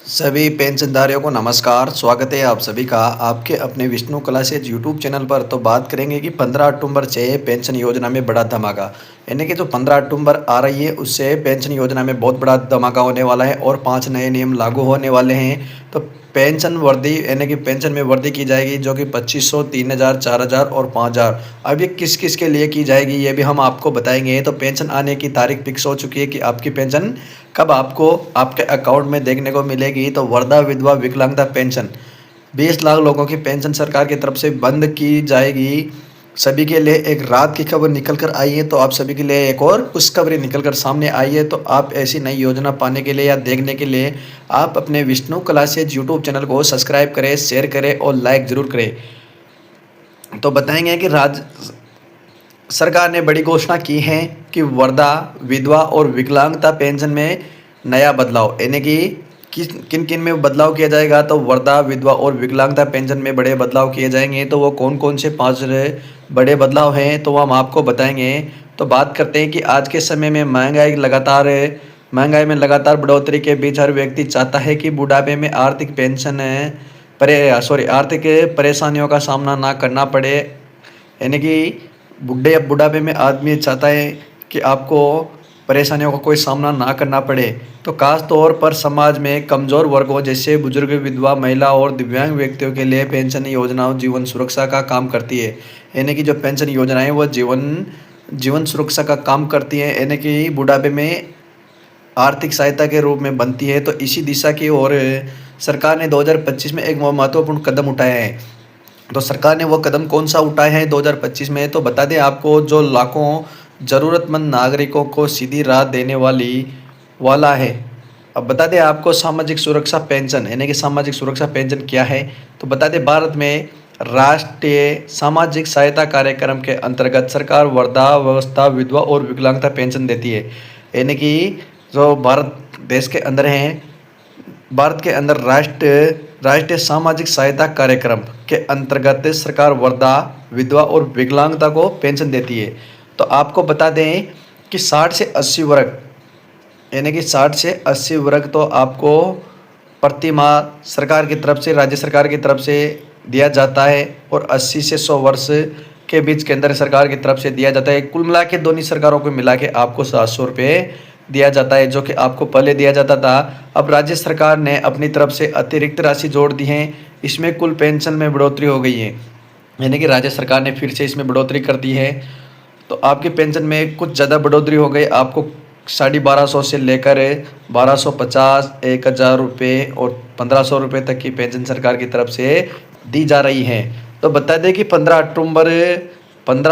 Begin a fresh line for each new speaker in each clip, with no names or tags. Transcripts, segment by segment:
सभी पेंशनधारियों को नमस्कार। स्वागत है आप सभी का आपके अपने विष्णु क्लासेज यूट्यूब चैनल पर। तो बात करेंगे कि 15 अक्टूबर से पेंशन योजना में बड़ा धमाका, यानी कि जो 15 अक्टूबर आ रही है उससे पेंशन योजना में बहुत बड़ा धमाका होने वाला है और 5 नए नियम लागू होने वाले हैं। तो पेंशन वर्दी यानी कि पेंशन में वृद्धि की जाएगी, जो कि 2500, 3000, 4000 और 5000। अब ये किस किस के लिए की जाएगी ये भी हम आपको बताएंगे। तो पेंशन आने की तारीख फिक्स हो चुकी है कि आपकी पेंशन कब आपको आपके अकाउंट में देखने को मिलेगी। तो वृद्धा, विधवा, विकलांगता पेंशन 20 लाख लोगों की पेंशन सरकार की तरफ से बंद की जाएगी। सभी के लिए एक रात की खबर निकल कर आई है, तो आप सभी के लिए एक और खुशखबरी निकल कर सामने आई है। तो आप ऐसी नई योजना पाने के लिए या देखने के लिए आप अपने विष्णु क्लासेज यूट्यूब चैनल को सब्सक्राइब करें, शेयर करें और लाइक ज़रूर करें। तो बताएंगे कि सरकार ने बड़ी घोषणा की है कि वृद्धा, विधवा और विकलांगता पेंशन में नया बदलाव, यानी कि किन किन में बदलाव किया जाएगा। तो वृद्धा, विधवा और विकलांगता पेंशन में बड़े बदलाव किए जाएंगे। तो वो कौन कौन से 5 बड़े बदलाव हैं तो हम आपको बताएंगे। तो बात करते हैं कि आज के समय में महंगाई में लगातार बढ़ोतरी के बीच हर व्यक्ति चाहता है कि बुढ़ापे में आर्थिक परेशानियों का सामना ना करना पड़े। यानी कि बुढ़ापे में आदमी चाहता है कि आपको परेशानियों का कोई सामना ना करना पड़े। तो खास तौर पर समाज में कमज़ोर वर्गों जैसे बुजुर्ग, विधवा, महिला और दिव्यांग व्यक्तियों के लिए पेंशन योजनाओं जीवन सुरक्षा का काम करती है। यानी कि जो पेंशन योजनाएं वो जीवन सुरक्षा का काम करती हैं, यानी कि बुढ़ापे में आर्थिक सहायता के रूप में बनती है। तो इसी दिशा की ओर सरकार ने 2025 में एक महत्वपूर्ण कदम उठाया है। तो सरकार ने वो कदम कौन सा उठाया है 2025 में, तो बता दें आपको, जो लाखों ज़रूरतमंद नागरिकों को सीधी राह देने वाला है। अब बता दें आपको सामाजिक सुरक्षा पेंशन, यानी कि सामाजिक सुरक्षा पेंशन क्या है। तो बता दें भारत में राष्ट्रीय सामाजिक सहायता कार्यक्रम के अंतर्गत सरकार वृद्धावस्था, विधवा और विकलांगता पेंशन देती है। यानी कि जो भारत के अंदर राष्ट्रीय सामाजिक सहायता कार्यक्रम के अंतर्गत सरकार वृद्धा, विधवा और विकलांगता को पेंशन देती है। तो आपको बता दें कि 60 से 80 वर्ग, यानी कि 60 से 80 वर्ग तो आपको प्रति माह सरकार की तरफ से, राज्य सरकार की तरफ से दिया जाता है और 80 से 100 वर्ष के बीच केंद्र सरकार की तरफ से दिया जाता है। कुल मिला के दोनों सरकारों को मिला के आपको 700 रुपये दिया जाता है, जो कि आपको पहले दिया जाता था। अब राज्य सरकार ने अपनी तरफ से अतिरिक्त राशि जोड़ दी है। इसमें कुल पेंशन में बढ़ोतरी हो गई है, यानी कि राज्य सरकार ने फिर से इसमें बढ़ोतरी कर दी है। तो आपकी पेंशन में कुछ ज़्यादा बढ़ोतरी हो गई। आपको 1250 से लेकर 1250, 1000 रुपये और 1500 रुपये तक की पेंशन सरकार की तरफ से दी जा रही है। तो बता दें कि 15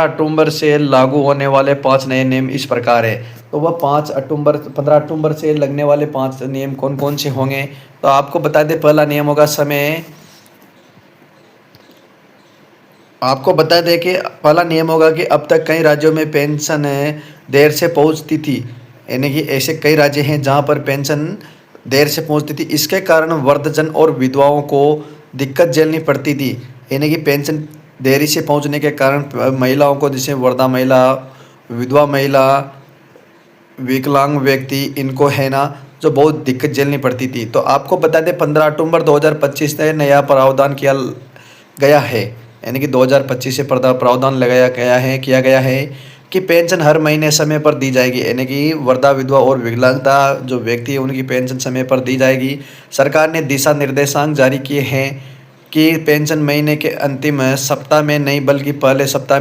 अक्टूबर से लागू होने वाले 5 नए नियम इस प्रकार है। तो वह 15 अक्टूबर से लगने वाले 5 नियम कौन कौन से होंगे। तो आपको बता दें, पहला नियम होगा समय। आपको बता दें कि पहला नियम होगा कि अब तक कई राज्यों में पेंशन देर से पहुंचती थी, यानी कि ऐसे कई राज्य हैं जहां पर पेंशन देर से पहुंचती थी। इसके कारण वृद्धजन और विधवाओं को दिक्कत झेलनी पड़ती थी। यानी कि पेंशन देरी से पहुंचने के कारण महिलाओं को, जैसे वृद्धा महिला, विधवा महिला, विकलांग व्यक्ति, इनको है ना जो बहुत दिक्कत झेलनी पड़ती थी। तो आपको बता दें 15 अक्टूबर 2025 से नया प्रावधान किया गया है, यानी कि 2025 से प्रावधान किया गया है कि पेंशन हर महीने समय पर दी जाएगी। यानी कि वृद्धा, विधवा और विकलांगता जो व्यक्ति है उनकी पेंशन समय पर दी जाएगी। सरकार ने दिशा निर्देशांक जारी किए हैं कि पेंशन महीने के अंतिम सप्ताह में नहीं बल्कि पहले सप्ताह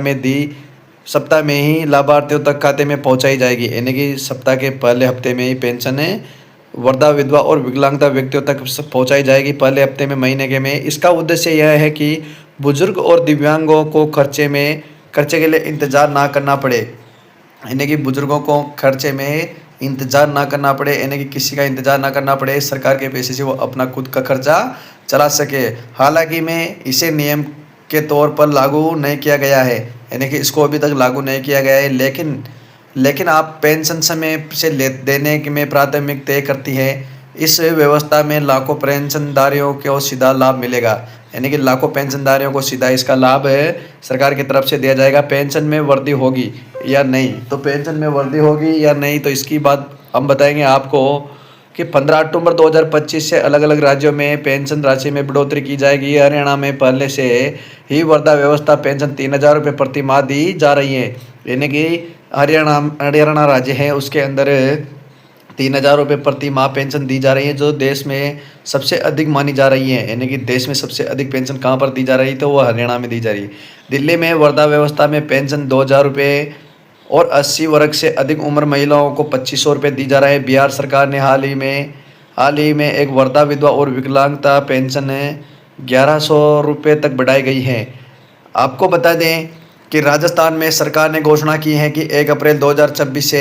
में ही लाभार्थियों तक खाते में पहुंचाई जाएगी। यानी कि सप्ताह के पहले हफ्ते में ही पेंशन वृद्धा, विधवा और विकलांगता व्यक्तियों तक पहुंचाई जाएगी, पहले हफ्ते में, महीने के में। इसका उद्देश्य यह है कि बुजुर्ग और दिव्यांगों को खर्चे के लिए इंतज़ार ना करना पड़े। यानी कि बुजुर्गों को खर्चे में इंतज़ार ना करना पड़े, यानी कि किसी का इंतज़ार ना करना पड़े, सरकार के पैसे से वो अपना खुद का खर्चा चला सके। हालांकि में इसे नियम के तौर पर लागू नहीं किया गया है, यानी कि इसको अभी तक लागू नहीं किया गया है। लेकिन आप पेंशन समय से देने में प्राथमिक तय करती है। इस व्यवस्था में लाखों पेंशनधारियों को सीधा लाभ मिलेगा, यानी कि लाखों पेंशनधारियों को सीधा इसका लाभ सरकार की तरफ से दिया जाएगा। पेंशन में वृद्धि होगी या नहीं, तो पेंशन में वृद्धि होगी या नहीं तो इसकी बात हम बताएंगे आपको। कि 15 अक्टूबर 2025 से अलग अलग राज्यों में पेंशन राशि में बढ़ोतरी की जाएगी। हरियाणा में पहले से ही वृद्धावस्था पेंशन 3,000 रुपये प्रति माह दी जा रही है। यानी कि हरियाणा राज्य है, उसके अंदर 3,000 रुपये प्रति माह पेंशन दी जा रही है, जो देश में सबसे अधिक मानी जा रही है। यानी कि देश में सबसे अधिक पेंशन कहाँ पर दी जा रही है, तो वो हरियाणा में दी जा रही है। दिल्ली में वृद्धावस्था में पेंशन 2,000 रुपये और 80 वर्ष से अधिक उम्र महिलाओं को 2,500 रुपये दी जा रहा है। बिहार सरकार ने हाल ही में एक वृद्धा विधवा और विकलांगता पेंशन 1,100 रुपये तक बढ़ाई गई है। आपको बता दें कि राजस्थान में सरकार ने घोषणा की है कि 1 अप्रैल 2026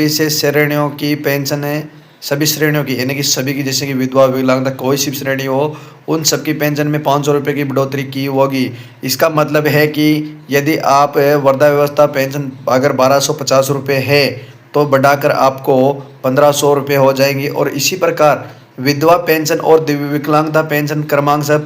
से श्रेणियों की पेंशन सभी श्रेणियों की, यानी कि सभी की, जैसे कि विधवा विकलांगता कोई सी श्रेणी हो, उन सबकी पेंशन में 500 रुपये की बढ़ोतरी की होगी। इसका मतलब है कि यदि आप वृद्धावस्था पेंशन अगर 1,250 रुपये है तो बढ़ाकर आपको 1,500 रुपये हो जाएंगी। और इसी प्रकार विधवा पेंशन और दिव्य विकलांगता पेंशन क्रमांक से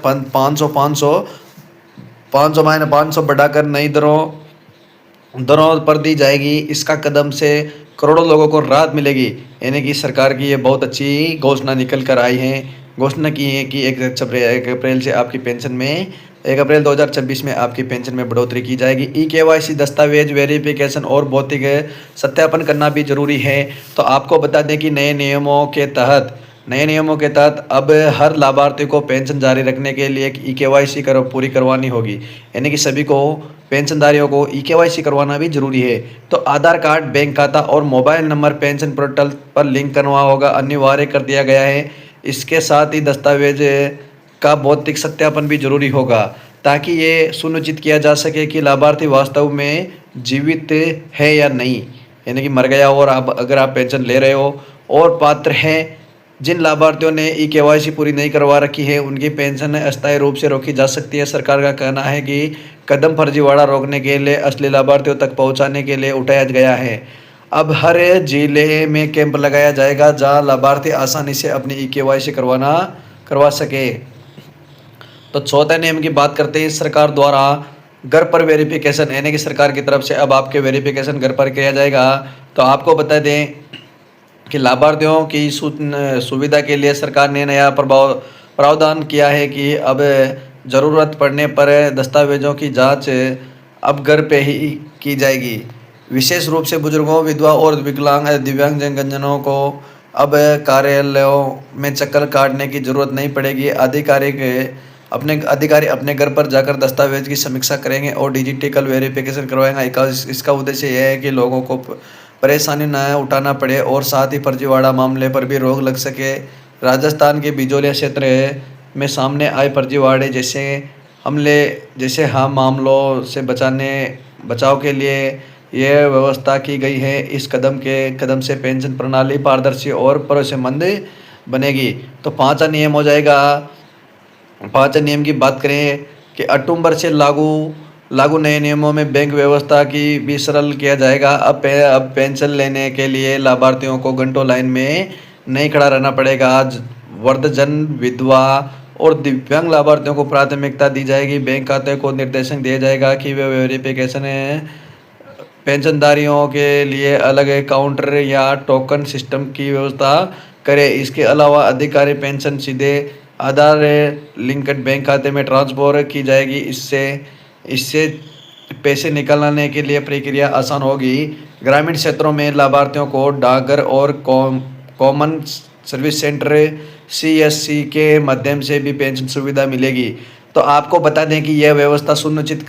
500 बढ़ाकर नई दरों पर दी जाएगी। इसका कदम से करोड़ों लोगों को राहत मिलेगी। यानी कि सरकार की ये बहुत अच्छी घोषणा निकल कर आई है। घोषणा की है कि 1 अप्रैल से आपकी पेंशन में 1 अप्रैल 2026 में आपकी पेंशन में बढ़ोतरी की जाएगी। KYC दस्तावेज वेरिफिकेशन और भौतिक सत्यापन करना भी जरूरी है। तो आपको बता दें कि नए नियमों के तहत अब हर लाभार्थी को पेंशन जारी रखने के लिए KYC पूरी करवानी होगी। यानी कि सभी को, पेंशनधारियों को KYC करवाना भी जरूरी है। तो आधार कार्ड, बैंक खाता और मोबाइल नंबर पेंशन पोर्टल पर लिंक करना होगा, अनिवार्य कर दिया गया है। इसके साथ ही दस्तावेज का भौतिक सत्यापन भी जरूरी होगा, ताकि ये सुनिश्चित किया जा सके कि लाभार्थी वास्तव में जीवित है या नहीं, यानी कि मर गया और अगर आप पेंशन ले रहे हो और पात्र हैं। जिन लाभार्थियों ने KYC पूरी नहीं करवा रखी है, उनकी पेंशन अस्थायी रूप से रोकी जा सकती है। सरकार का कहना है कि कदम फर्जीवाड़ा रोकने के लिए असली लाभार्थियों तक पहुंचाने के लिए उठाया गया है। अब हर जिले में कैंप लगाया जाएगा जहां लाभार्थी आसानी से अपनी KYC करवा सके। तो चौथे नियम की बात करते हैं। सरकार द्वारा घर पर वेरिफिकेशन, यानी कि सरकार की तरफ से अब आपके वेरिफिकेशन घर पर किया जाएगा। तो आपको बता दें कि लाभार्थियों की सुविधा के लिए सरकार ने नया प्रावधान किया है कि अब ज़रूरत पड़ने पर दस्तावेजों की जांच अब घर पे ही की जाएगी। विशेष रूप से बुजुर्गों, विधवा और दिव्यांगजनों को अब कार्यालयों में चक्कर काटने की ज़रूरत नहीं पड़ेगी। अधिकारी अपने घर पर जाकर दस्तावेज की समीक्षा करेंगे और डिजिटल वेरिफिकेशन करवाएंगे। इसका उद्देश्य यह है कि लोगों को परेशानी न उठाना पड़े और साथ ही फर्जीवाड़ा मामले पर भी रोक लग सके। राजस्थान के बिजोलिया क्षेत्र में सामने आए फर्जीवाड़े जैसे मामलों से बचाव के लिए यह व्यवस्था की गई है। इस कदम से पेंशन प्रणाली पारदर्शी और भरोसेमंद बनेगी। तो पांचवा नियम हो जाएगा। पांचवें नियम की बात करें कि अक्टूबर से लागू नए नियमों में बैंक व्यवस्था की भी सरल किया जाएगा। अब पेंशन लेने के लिए लाभार्थियों को घंटों लाइन में नहीं खड़ा रहना पड़ेगा। आज वृद्धजन, विधवा और दिव्यांग लाभार्थियों को प्राथमिकता दी जाएगी। बैंक खाते को निर्देशन दिया जाएगा कि वे वेरिफिकेशन पेंशनधारियों के लिए अलग काउंटर या टोकन सिस्टम की व्यवस्था करें। इसके अलावा अधिकारी पेंशन सीधे आधार लिंक्ड बैंक खाते में ट्रांसफर की जाएगी। इससे पैसे निकालने के लिए प्रक्रिया आसान होगी। ग्रामीण क्षेत्रों में लाभार्थियों को डाकघर और कॉमन सर्विस सेंटर CSC के माध्यम से भी पेंशन सुविधा मिलेगी। तो आपको बता दें कि यह व्यवस्था सुनिश्चित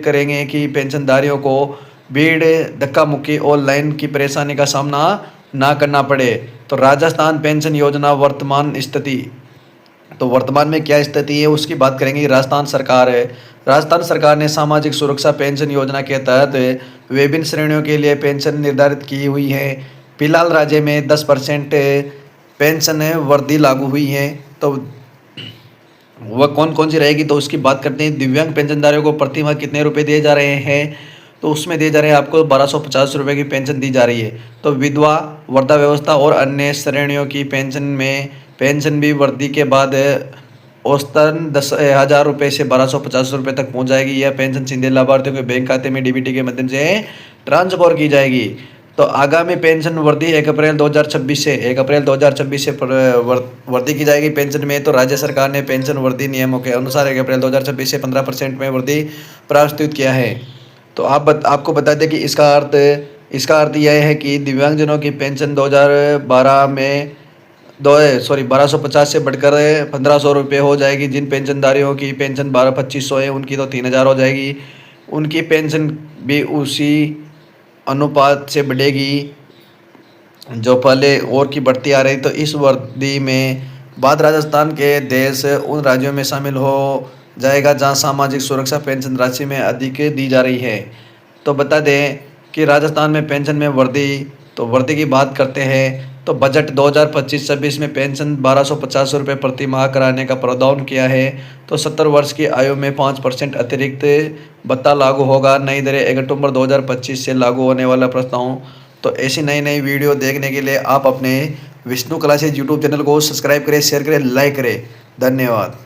करेंगे कि पेंशनधारियों को भीड़, धक्का मुक्की और लाइन की परेशानी का सामना ना करना पड़े। तो राजस्थान पेंशन योजना वर्तमान में क्या स्थिति है उसकी बात करेंगे। राजस्थान सरकार ने सामाजिक सुरक्षा पेंशन योजना के तहत विभिन्न श्रेणियों के लिए पेंशन निर्धारित की हुई है। फिलहाल राज्य में 10% पेंशन वृद्धि लागू हुई है। तो वह कौन सी रहेगी, तो उसकी बात करते हैं। दिव्यांग पेंशनधारियों को प्रति माह कितने रुपए दिए जा रहे हैं, तो उसमें दिए जा रहे हैं आपको 1,250 रुपये की पेंशन दी जा रही है। तो विधवा, वृद्धावस्था और अन्य श्रेणियों की पेंशन भी वृद्धि के बाद औसतन 10,000 रुपये से 1,250 रुपये तक पहुंच जाएगी। यह पेंशन सीधे लाभार्थियों के बैंक खाते में DBT के माध्यम से ट्रांसफर की जाएगी। तो आगामी पेंशन वृद्धि 1 अप्रैल 2026 से 1 अप्रैल 2026 से वृद्धि की जाएगी पेंशन में। तो राज्य सरकार ने पेंशन वृद्धि नियमों के अनुसार 1 अप्रैल 2026 से 15% में वृद्धि प्रस्तावित किया है। तो आपको बता दें कि इसका अर्थ यह है कि दिव्यांगजनों की पेंशन 2012 में 1250 से बढ़कर 1500 रुपये हो जाएगी। जिन पेंशनधारियों की पेंशन 2500 है उनकी तो 3000 हो जाएगी। उनकी पेंशन भी उसी अनुपात से बढ़ेगी जो पहले और की बढ़ती आ रही। तो इस वृद्धि में बाद राजस्थान के देश उन राज्यों में शामिल हो जाएगा जहां सामाजिक सुरक्षा पेंशन राशि में अधिक दी जा रही है। तो बता दें कि राजस्थान में पेंशन में वृद्धि की बात करते हैं तो बजट 2025-26 में पेंशन 1250 रुपये प्रति माह कराने का प्रावधान किया है। तो 70 वर्ष की आयु में 5% अतिरिक्त भत्ता लागू होगा। नई दरें 1 अक्टूबर 2025 से लागू होने वाला प्रस्ताव। तो ऐसी नई नई वीडियो देखने के लिए आप अपने विष्णु क्लासेज यूट्यूब चैनल को सब्सक्राइब करें, शेयर करें, लाइक करें। धन्यवाद।